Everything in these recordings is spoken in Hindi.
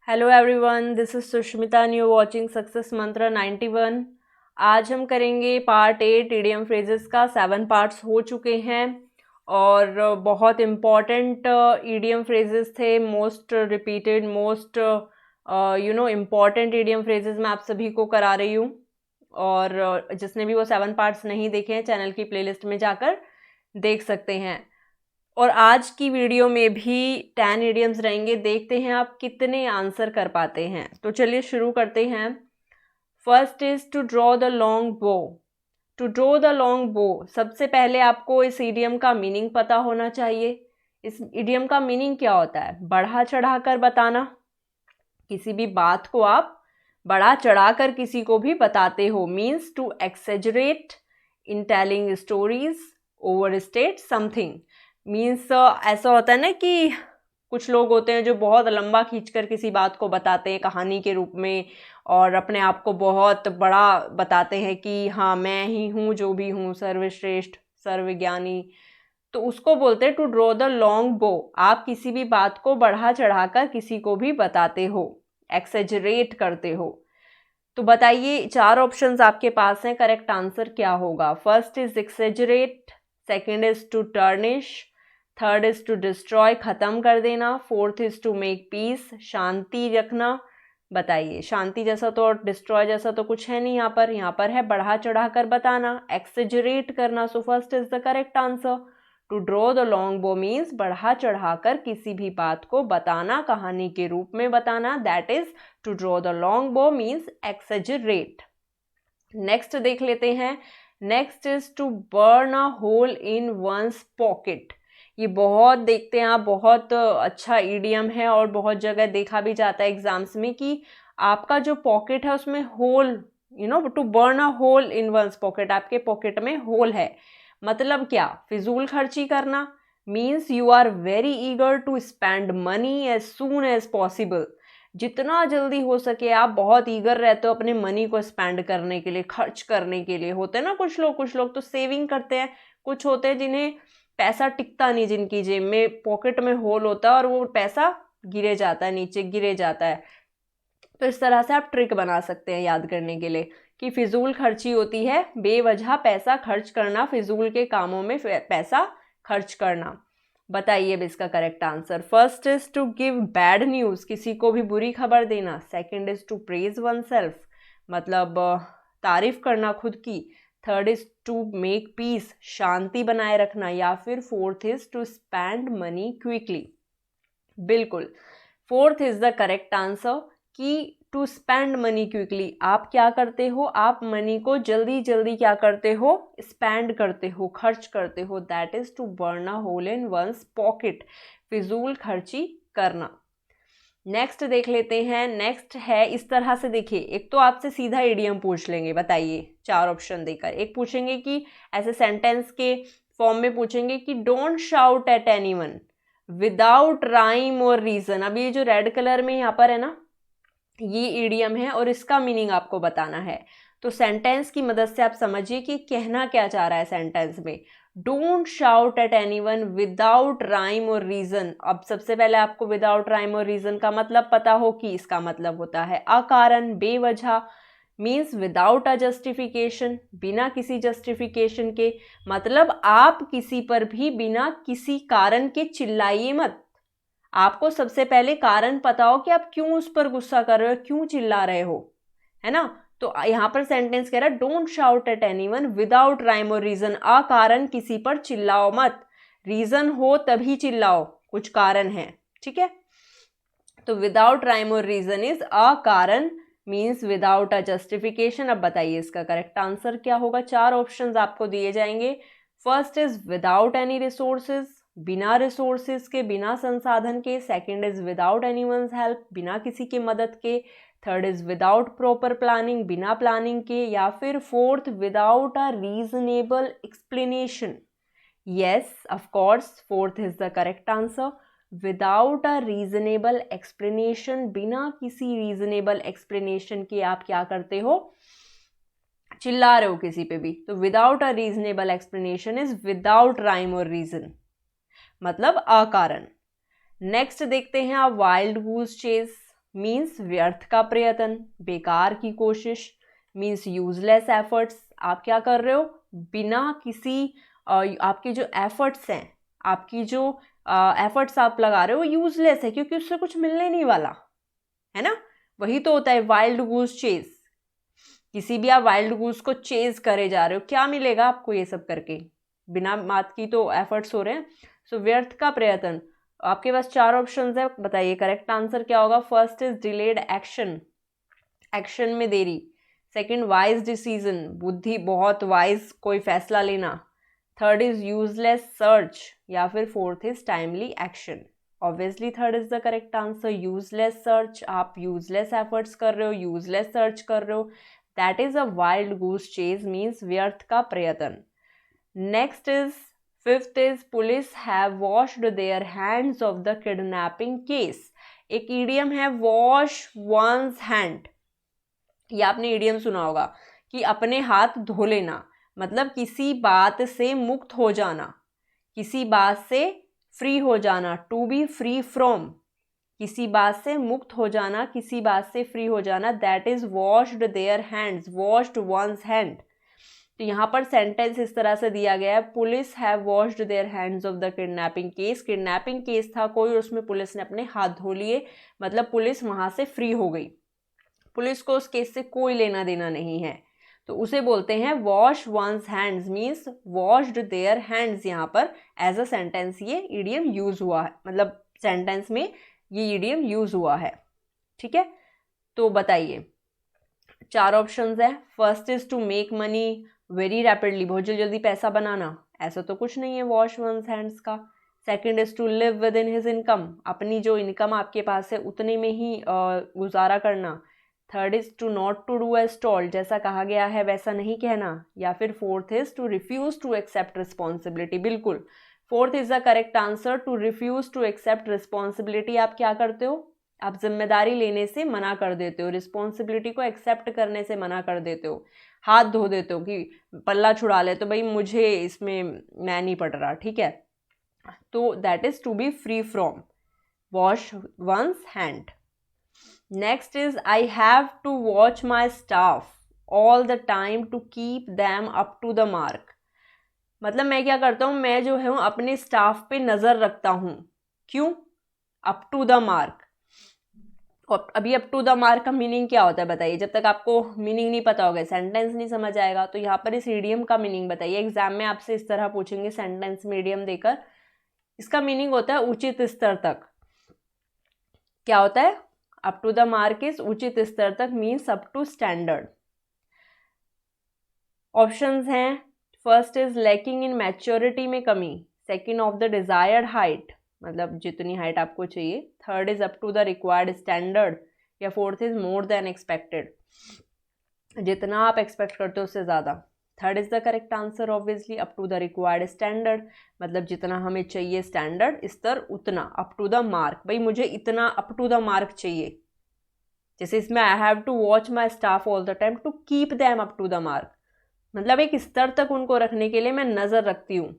Hello everyone, this is Sushmita and you watching success मंत्र 91। आज हम करेंगे पार्ट 8 इडियम फ्रेजेस का। 7 पार्ट्स हो चुके हैं और बहुत इम्पॉर्टेंट इडियम फ्रेजेस थे, most repeated, most important idiom phrases मैं आप सभी को करा रही हूँ। और जिसने भी वो 7 पार्ट्स नहीं देखे हैं, चैनल की प्लेलिस्ट में जाकर देख सकते हैं। और आज की वीडियो में भी 10 इडियम्स रहेंगे। देखते हैं आप कितने आंसर कर पाते हैं। तो चलिए शुरू करते हैं। First is to draw the long bow. To draw the long bow, सबसे पहले आपको इस इडियम का मीनिंग पता होना चाहिए। इस इडियम का मीनिंग क्या होता है? बढ़ा चढ़ा कर बताना। किसी भी बात को आप बढ़ा चढ़ा कर किसी को भी बताते हो। Means to exaggerate in telling stories, over state something. Means ऐसा होता है ना कि कुछ लोग होते हैं जो बहुत लंबा खींचकर किसी बात को बताते हैं कहानी के रूप में, और अपने आप को बहुत बड़ा बताते हैं कि हाँ मैं ही हूँ जो भी हूँ, सर्वश्रेष्ठ, सर्वज्ञानी। तो उसको बोलते हैं टू ड्रॉ द लॉन्ग बो। आप किसी भी बात को बढ़ा चढ़ाकर किसी को भी बताते हो, एक्सेजरेट करते हो। तो बताइए, 4 ऑप्शंस आपके पास हैं, करेक्ट आंसर क्या होगा? First is exaggerate, second is to tarnish, third is to destroy, खत्म कर देना, fourth is to make peace, शांति रखना। बताइए, शांति जैसा तो और डिस्ट्रॉय जैसा तो कुछ है नहीं यहाँ पर है बढ़ा चढ़ा कर बताना, एक्सेजरेट करना। So first is the correct answer. To draw the long bow means बढ़ा चढ़ाकर किसी भी बात को बताना, कहानी के रूप में बताना। That is to draw the long bow means exaggerate. Next देख लेते हैं। Next is to burn a hole in one's pocket. ये बहुत देखते हैं आप, बहुत अच्छा ईडियम है और बहुत जगह देखा भी जाता है एग्जाम्स में कि आपका जो पॉकेट है उसमें hole, to burn a hole in one's pocket, आपके पॉकेट में होल है। मतलब क्या? फिजूल खर्ची करना। Means you are very eager to spend money as soon as possible. जितना जल्दी हो सके आप बहुत ईगर रहते हो अपने मनी को स्पेंड करने के लिए, खर्च करने के लिए। होते हैं ना कुछ लोग तो सेविंग करते हैं, कुछ होते हैं जिन्हें पैसा टिकता नहीं, जिनकी जेब में पॉकेट में होल होता है और वो पैसा गिरे जाता है, नीचे गिरे जाता है। तो इस तरह से आप ट्रिक बना सकते हैं याद करने के लिए कि फिजूल खर्ची होती है बेवजह पैसा खर्च करना, फिजूल के कामों में पैसा खर्च करना। बताइए अब इसका correct answer. First is to give bad news, किसी को भी बुरी खबर देना। Second is to praise one self, मतलब तारीफ करना खुद की। Third is to make peace, शांति बनाए रखना। या फिर fourth is to spend money quickly. बिल्कुल, fourth is the correct answer कि टू स्पेंड मनी क्विकली। आप क्या करते हो? आप मनी को जल्दी जल्दी क्या करते हो? स्पेंड करते हो, खर्च करते हो। That is to burn a hole in one's pocket, फिजूल खर्ची करना। नेक्स्ट देख लेते हैं। नेक्स्ट है इस तरह से, देखिए, एक तो आपसे सीधा इडियम पूछ लेंगे। बताइए, 4 ऑप्शन देकर। एक पूछेंगे कि ऐसे सेंटेंस के फॉर्म में पूछेंगे कि don't shout at anyone without rhyme और रीजन। अब ये जो रेड कलर में यहाँ पर है ना, ये इडियम है और इसका मीनिंग आपको बताना है। तो सेंटेंस की मदद से आप समझिए कि कहना क्या चाह रहा है सेंटेंस में। Don't shout at anyone without rhyme और रीजन। अब सबसे पहले आपको विदाउट राइम और रीजन का मतलब पता हो कि इसका मतलब होता है अकारण, बेवजह। मीन्स विदाउट अ जस्टिफिकेशन, बिना किसी जस्टिफिकेशन के। मतलब आप किसी पर भी बिना किसी कारण के चिल्लाइए मत। आपको सबसे पहले कारण पता हो कि आप क्यों उस पर गुस्सा कर रहे हो, क्यों चिल्ला रहे हो, है ना। तो यहाँ पर सेंटेंस कह रहा है don't shout at anyone without rhyme और रीजन। अकारण किसी पर चिल्लाओ मत, रीजन हो तभी चिल्लाओ, कुछ कारण है, ठीक है। तो विदाउट राइम और रीजन इज अकारण, मीन्स विदाउट अ जस्टिफिकेशन। अब बताइए इसका करेक्ट आंसर क्या होगा? 4 ऑप्शंस आपको दिए जाएंगे। First is without any resources, बिना रिसोर्सेज के, बिना संसाधन के। Second is without anyone's help, बिना किसी की मदद के। Third is without proper planning, बिना प्लानिंग के। या फिर fourth without a reasonable explanation. Yes, of course, fourth is the correct answer. Without a reasonable explanation, बिना किसी रीजनेबल एक्सप्लेनेशन के आप क्या करते हो? चिल्ला रहे हो किसी पे भी। तो without a reasonable explanation is without rhyme और रीजन, मतलब अकारण। नेक्स्ट देखते हैं आप वाइल्ड गूज चेस। मीन्स व्यर्थ का प्रयत्न, बेकार की कोशिश, मीन्स यूजलेस एफर्ट्स। आप क्या कर रहे हो, बिना किसी आपके जो एफर्ट्स हैं, आपकी जो एफर्ट्स आप लगा रहे हो यूजलेस है, क्योंकि उससे कुछ मिलने नहीं वाला है ना। वही तो होता है वाइल्ड गूस चेज। किसी भी आप वाइल्ड गूस को चेज करे जा रहे हो, क्या मिलेगा आपको ये सब करके, बिना बात की तो एफर्ट्स हो रहे हैं। सो व्यर्थ का प्रयत्न। आपके पास 4 ऑप्शंस है, बताइए करेक्ट आंसर क्या होगा। First is delayed action, action में देरी। सेकंड वाइज डिसीजन, बुद्धि बहुत वाइज कोई फैसला लेना। थर्ड इज यूजलेस सर्च, या फिर fourth is timely action. Obviously third is the correct answer, useless search. आप यूजलेस एफर्ट्स कर रहे हो, यूजलेस सर्च कर रहे हो, that is a wild goose chase, means व्यर्थ का प्रयत्न। Next is fifth is police have washed their hands of the kidnapping case. एक ईडियम है वॉश वंस हैंड, ये आपने ईडियम सुना होगा कि अपने हाथ धो लेना, मतलब किसी बात से मुक्त हो जाना, किसी बात से फ्री हो जाना, टू बी फ्री फ्रॉम, किसी बात से मुक्त हो जाना, किसी बात से फ्री हो जाना, that is washed their hands, washed one's hand. तो यहाँ पर सेंटेंस इस तरह से दिया गया है, police have washed their hands of the kidnapping case. Kidnapping case था कोई और उसमें पुलिस ने अपने हाथ धो लिए, मतलब पुलिस वहां से फ्री हो गई, पुलिस को उस केस से कोई लेना देना नहीं है, तो उसे बोलते हैं wash one's hands, means washed their hands. यहाँ पर एज अ सेंटेंस ये ईडियम यूज हुआ है, मतलब सेंटेंस में ये ईडियम यूज हुआ है। ठीक है, तो बताइए 4 ऑप्शंस है। First is to make money very rapidly, बहुत जल्दी जल्दी पैसा बनाना, ऐसा तो कुछ नहीं है वॉश वंस हैंड्स का। Second is to live within his income, अपनी जो इनकम आपके पास है उतने में ही गुजारा करना। Third is to not to do as told, जैसा कहा गया है वैसा नहीं कहना। या फिर fourth is to refuse to accept responsibility, बिल्कुल fourth is the correct answer, to refuse to accept responsibility. आप क्या करते हो, आप जिम्मेदारी लेने से मना कर देते हो, रिस्पॉन्सिबिलिटी को एक्सेप्ट करने से मना कर देते हो, हाथ धो देते हो कि पल्ला छुड़ा ले तो भाई मुझे इसमें मैं नहीं पड़ रहा, ठीक है। तो that is to be free from, wash one's hand. Next is I have to watch my staff all the time to keep them up to the mark, मतलब मैं क्या करता हूँ, मैं जो है अपने स्टाफ पे नज़र रखता हूँ, क्यों, अप टू द मार्क। और अभी अप टू द मार्क का मीनिंग क्या होता है बताइए, जब तक आपको मीनिंग नहीं पता होगा सेंटेंस नहीं समझ आएगा। तो यहाँ पर इस ईडियम का मीनिंग बताइए, एग्जाम में आपसे इस तरह पूछेंगे सेंटेंस में ईडियम देकर। इसका मीनिंग होता है उचित स्तर तक। क्या होता है, up to the mark is उचित स्तर तक, means up to standard. Options हैं, first is lacking in maturity में कमी, second of the desired height, मतलब जितनी हाइट आपको चाहिए, third is up to the required standard, या fourth is more than expected, जितना आप एक्सपेक्ट करते हो उससे ज़्यादा। Third is the correct answer, obviously up to the required standard, मतलब जितना हमें चाहिए स्टैंडर्ड स्तर उतना, अप टू द मार्क, भाई मुझे इतना अप टू द मार्क चाहिए। जैसे इसमें I have to watch my staff all the time to keep them up to the mark, मतलब एक स्तर तक उनको रखने के लिए मैं नज़र रखती हूँ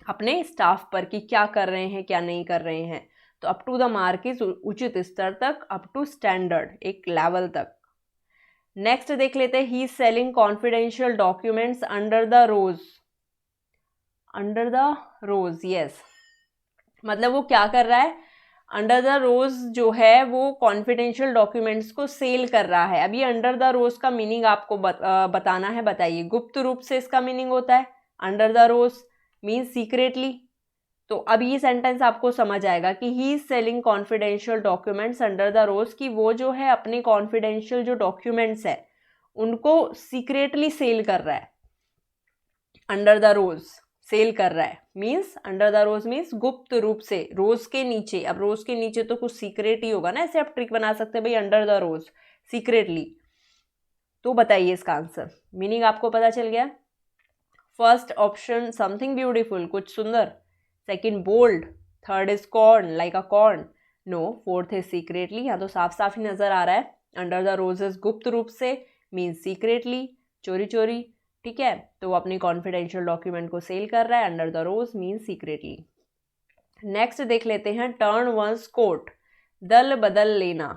अपने स्टाफ पर कि क्या कर रहे हैं क्या नहीं कर रहे हैं। तो up to the mark is उचित स्तर तक, अप टू स्टैंडर्ड एक लेवल तक। नेक्स्ट देख लेते हैं, he is selling confidential documents under the rose, under the rose, yes, मतलब वो क्या कर रहा है, अंडर द रोज जो है वो कॉन्फिडेंशियल डॉक्यूमेंट्स को सेल कर रहा है। अभी अंडर द रोज का मीनिंग आपको बताना है, बताइए। गुप्त रूप से इसका मीनिंग होता है, under the rose means secretly. तो अब ये सेंटेंस आपको समझ आएगा कि he is selling confidential documents under the rose, कि वो जो है अपने कॉन्फिडेंशियल जो डॉक्यूमेंट्स है उनको सीक्रेटली सेल कर रहा है, अंडर द रोज सेल कर रहा है, means under the rose means गुप्त रूप से, रोज के नीचे। अब रोज के नीचे तो कुछ सीक्रेट ही होगा ना, ऐसे आप ट्रिक बना सकते हैं भाई अंडर द रोज सीक्रेटली। तो बताइए इसका आंसर, मीनिंग आपको पता चल गया। फर्स्ट ऑप्शन समथिंग ब्यूटीफुल, कुछ सुंदर, second bold, third is corn like a corn, no, fourth is secretly. यहाँ तो साफ साफ ही नजर आ रहा है, अंडर द रोजेस गुप्त रूप से मीन्स सीक्रेटली, चोरी चोरी, ठीक है। तो वो अपनी कॉन्फिडेंशियल डॉक्यूमेंट को सेल कर रहा है, under the rose means secretly. Next देख लेते हैं, टर्न वंस कोट, दल बदल लेना,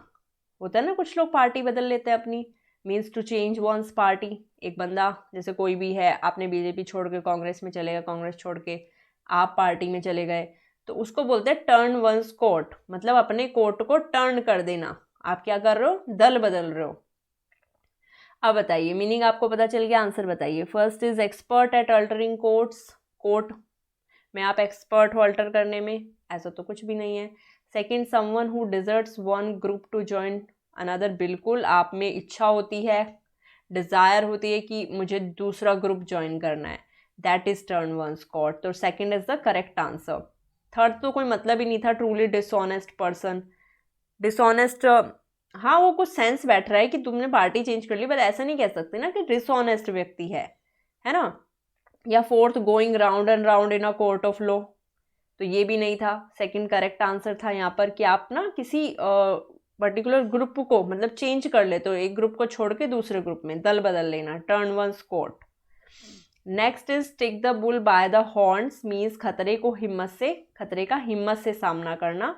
होता है ना, कुछ लोग पार्टी बदल लेते हैं अपनी, means to change one's party. एक बंदा जैसे कोई भी है, आपने बीजेपी छोड़ के कांग्रेस में चले गए, कांग्रेस छोड़ के आप पार्टी में चले गए, तो उसको बोलते हैं टर्न वंस कोट, मतलब अपने कोट को टर्न कर देना। आप क्या कर रहे हो, दल बदल रहे हो। अब बताइए, मीनिंग आपको पता चल गया, आंसर बताइए। First is expert at altering coats, coat में आप एक्सपर्ट हो अल्टर करने में, ऐसा तो कुछ भी नहीं है। Second, someone who deserts one group to join another, बिल्कुल आप में इच्छा होती है, डिज़ायर होती है कि मुझे दूसरा ग्रुप ज्वाइन करना है, that is turn one's coat, तो second is the correct answer. Third तो कोई मतलब ही नहीं था, ट्रूली डिसऑनेस्ट पर्सन। डिसऑनेस्ट, हाँ वो कुछ सेंस बैठ रहा है कि तुमने पार्टी चेंज कर ली, बट ऐसा नहीं कह सकते ना कि डिसऑनेस्ट व्यक्ति है ना। या fourth, going round and round in a court of law, तो ये भी नहीं था। सेकंड करेक्ट आंसर था यहाँ पर कि आप ना किसी पर्टिकुलर ग्रुप को मतलब चेंज कर ले, तो एक ग्रुप को छोड़ के दूसरे ग्रुप में दल बदल लेना, turn one's coat. Next is take the bull by the horns, means खतरे का हिम्मत से सामना करना,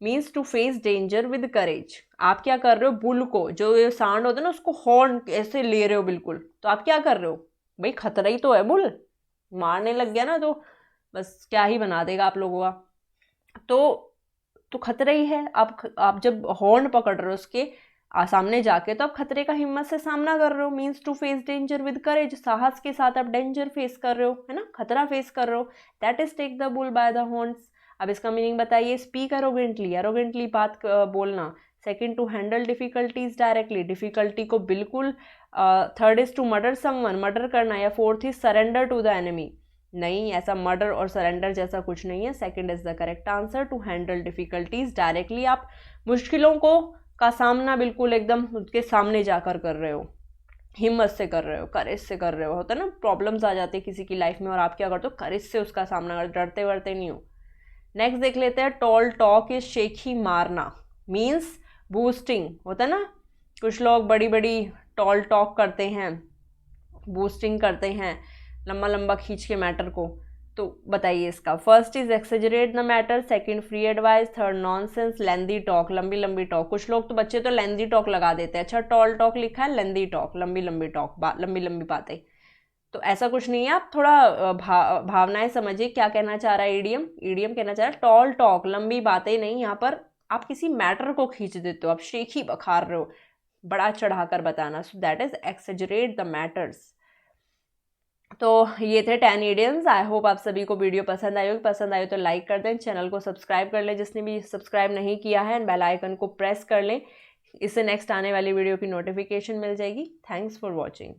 means to face danger with courage. आप क्या कर रहे हो, बुल को, जो ये सांड होता है ना, उसको हॉर्न ऐसे ले रहे हो बिल्कुल, तो आप क्या कर रहे हो भाई, खतरा ही तो है, बुल मारने लग गया ना तो बस क्या ही बना देगा आप लोगों का, तो खतरा ही है। आप जब हॉर्न पकड़ रहे हो उसके सामने जाके, तो आप खतरे का हिम्मत से सामना कर रहे हो, means to face danger with courage, साहस के साथ आप डेंजर फेस कर रहे हो, है ना, खतरा फेस कर रहे हो, that is take the bull by the horns. अब इसका मीनिंग बताइए। स्पीक एरोगेंटली बात बोलना। Second, to handle difficulties directly, difficulty को बिल्कुल। Third is to murder someone, murder करना। या fourth is surrender to the enemy, नहीं ऐसा मर्डर और सरेंडर जैसा कुछ नहीं है, second is the correct answer, to handle difficulties directly. आप मुश्किलों का सामना बिल्कुल एकदम उसके सामने जाकर कर रहे हो, हिम्मत से कर रहे हो, करेज से कर रहे हो। होता है ना, प्रॉब्लम्स आ जाती है किसी की लाइफ में और आप क्या करते हो, करेज से उसका सामना कर, डरते वरते नहीं हो। नेक्स्ट देख लेते हैं, टॉल टॉक इज शेखी मारना, मीन्स बूस्टिंग। होता है ना, कुछ लोग बड़ी बड़ी टॉल टॉक करते हैं, बूस्टिंग करते हैं, लंबा लंबा खींच के मैटर को, तो बताइए इसका। First is exaggerate the matter, second free advice, third nonsense, lengthy talk, लंबी लंबी टॉक। कुछ लोग तो बच्चे तो लेंदी टॉक लगा देते हैं, अच्छा टॉल टॉक लिखा है, लेंदी टॉक, लंबी लंबी टॉक, लंबी लंबी बातें, तो ऐसा कुछ नहीं है। आप थोड़ा भावनाएं समझिए, क्या कहना चाह रहा है ईडियम कहना चाह रहा है टॉल टॉक, लंबी बातें नहीं, यहाँ पर आप किसी मैटर को खींच देते हो, आप शेखी बखार रहे हो, बड़ा चढ़ाकर बताना, so that is exaggerate the matters. तो ये थे 10 इडियम्स। आई होप आप सभी को वीडियो पसंद आई होगी, पसंद आई तो लाइक कर दें, चैनल को सब्सक्राइब कर लें जिसने भी सब्सक्राइब नहीं किया है, एंड बेल आइकन को प्रेस कर लें, इससे नेक्स्ट आने वाली वीडियो की नोटिफिकेशन मिल जाएगी। Thanks for watching.